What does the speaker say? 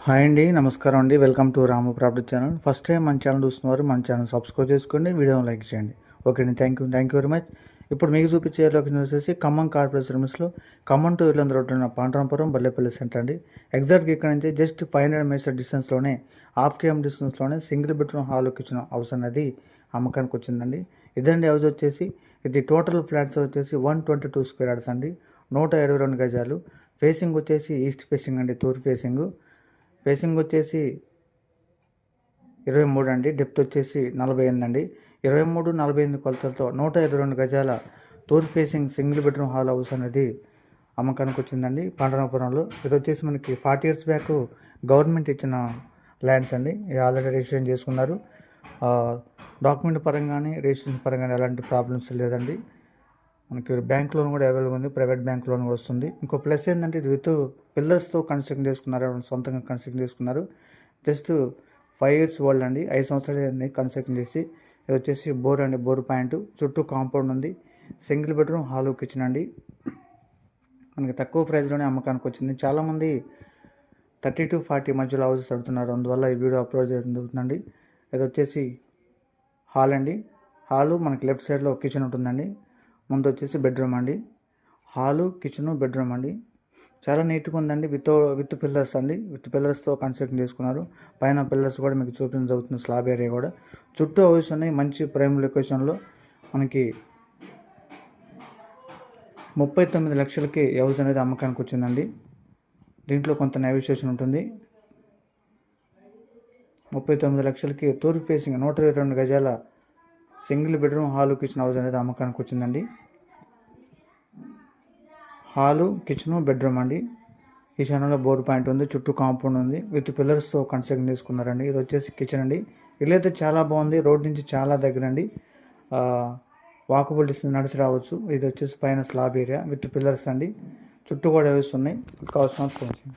Hi అండి, నమస్కారం అండి. Welcome to Ramu property channel. First time మన ఛానల్ చూస్తున్నారు, మన ఛానల్ సబ్స్క్రైబ్ చేసుకోండి, వీడియోని లైక్ చేయండి. ఓకే అండి, థ్యాంక్ యూ వెరీ మచ్. ఇప్పుడు మీకు చూపించే లొకేషన్ వచ్చేసి ఖమ్మం కార్పొరేషన్ లిమిట్స్లో ఖమ్మం టు ఇల్లందు రోడ్లో ఉన్న పాండ్రాపురం బల్లెపల్లి సెంటర్ అండి. ఎగ్జాక్ట్గా ఇక్కడ నుంచి జస్ట్ 500 మీటర్స్ డిస్టెన్స్లోనే, హాఫ్ కిలోమీటర్ డిస్టెన్స్లోనే single bedroom hall kitchen house అనేది అమ్మకానికి వచ్చిందండి. ఇదండి హౌస్ వచ్చేసి. ఇది టోటల్ ఫ్లాట్స్ వచ్చేసి 122 స్క్వేర్ యార్డ్స్ అండి, 122 గజాలు. ఫేసింగ్ వచ్చేసి ఈస్ట్ ఫేసింగ్ అండి, తూర్పు ఫేసింగ్. ఫేసింగ్ వచ్చేసి 23 అండి, డెప్త్ వచ్చేసి 48 అండి. 23-48 కొలతలతో 122 గజాల తూర్పు facing single bedroom hall house అనేది అమ్మకానికి వచ్చిందండి పాండవపురంలో. ఇది వచ్చేసి మనకి 40 years బ్యాక్ గవర్నమెంట్ ఇచ్చిన ల్యాండ్స్ అండి. ఇది ఆల్రెడీ రిజిస్ట్రేషన్ చేసుకున్నారు. డాక్యుమెంట్ పరంగానే రిజిస్ట్రేషన్ పరంగానే ఎలాంటి ప్రాబ్లమ్స్ లేదండి. మనకి బ్యాంక్ లోన్ కూడా అవైలబుల్ ఉంది, ప్రైవేట్ బ్యాంక్ లోన్ కూడా వస్తుంది. ఇంకో ప్లస్ ఏంటంటే ఇది విత్ పిల్లర్స్తో కన్స్ట్రక్ట్ చేసుకున్నారు, సొంతంగా కన్స్ట్రక్ట్ చేసుకున్నారు. జస్ట్ 5 years ఓల్డ్ అండి, 5 సంవత్సరాలు కన్స్ట్రక్ట్ చేసి. ఇది వచ్చేసి బోర్ అండి, బోర్ పాయింట్. చుట్టూ కాంపౌండ్ ఉంది. సింగిల్ బెడ్రూమ్ హాల్ కిచెన్ అండి. మనకి తక్కువ ప్రైస్లోనే అమ్మకానికి వచ్చింది. చాలామంది 30-40 మధ్యలో హౌసెస్ అడుగుతున్నారు, అందువల్ల ఈ వీడియో అప్లోడ్ చేయడం జరుగుతుందండి. ఇది వచ్చేసి హాల్ అండి. హాలు మనకి లెఫ్ట్ సైడ్లో కిచెన్ ఉంటుందండి. ముందు వచ్చేసి బెడ్రూమ్ అండి. హాలు, కిచెను, బెడ్రూమ్ అండి. చాలా నీట్గా ఉందండి. విత్ పిల్లర్స్ అండి, విత్ పిల్లర్స్తో కన్స్ట్రక్ట్ చేసుకున్నారు. పైన పిల్లర్స్ కూడా మీకు చూపించడం జరుగుతుంది, స్లాబ్ ఏరియా కూడా. చుట్టూ హౌస్ ఉన్నాయి, మంచి ప్రైమ్ లొకేషన్లో. మనకి 39 లక్షలకి హౌస్ అనేది అమ్మకానికి వచ్చిందండి. దీంట్లో కొంత నెగోషియేషన్ ఉంటుంది. 39 లక్షలకి తూర్పు ఫేసింగ్ 122 గజాల single bedroom hall kitchen house అనేది అమ్మకానికి వచ్చిందండి. హాలు, కిచెను, బెడ్రూమ్ అండి. ఈ ఛానల్లో బోర్ పాయింట్ ఉంది, చుట్టూ కాంపౌండ్ ఉంది, విత్ పిల్లర్స్తో కన్స్ట్రక్ట్ చేసుకున్నారండి. ఇది వచ్చేసి కిచెన్ అండి. ఇల్లు అయితే చాలా బాగుంది, రోడ్ నుంచి చాలా దగ్గర అండి. వాకబుల్ డిస్టెన్స్ నడిచి రావచ్చు. ఇది వచ్చేసి పైన స్లాబ్ ఏరియా విత్ పిల్లర్స్ అండి. చుట్టూ కూడా వేస్తున్నాయి, కావాల్సిన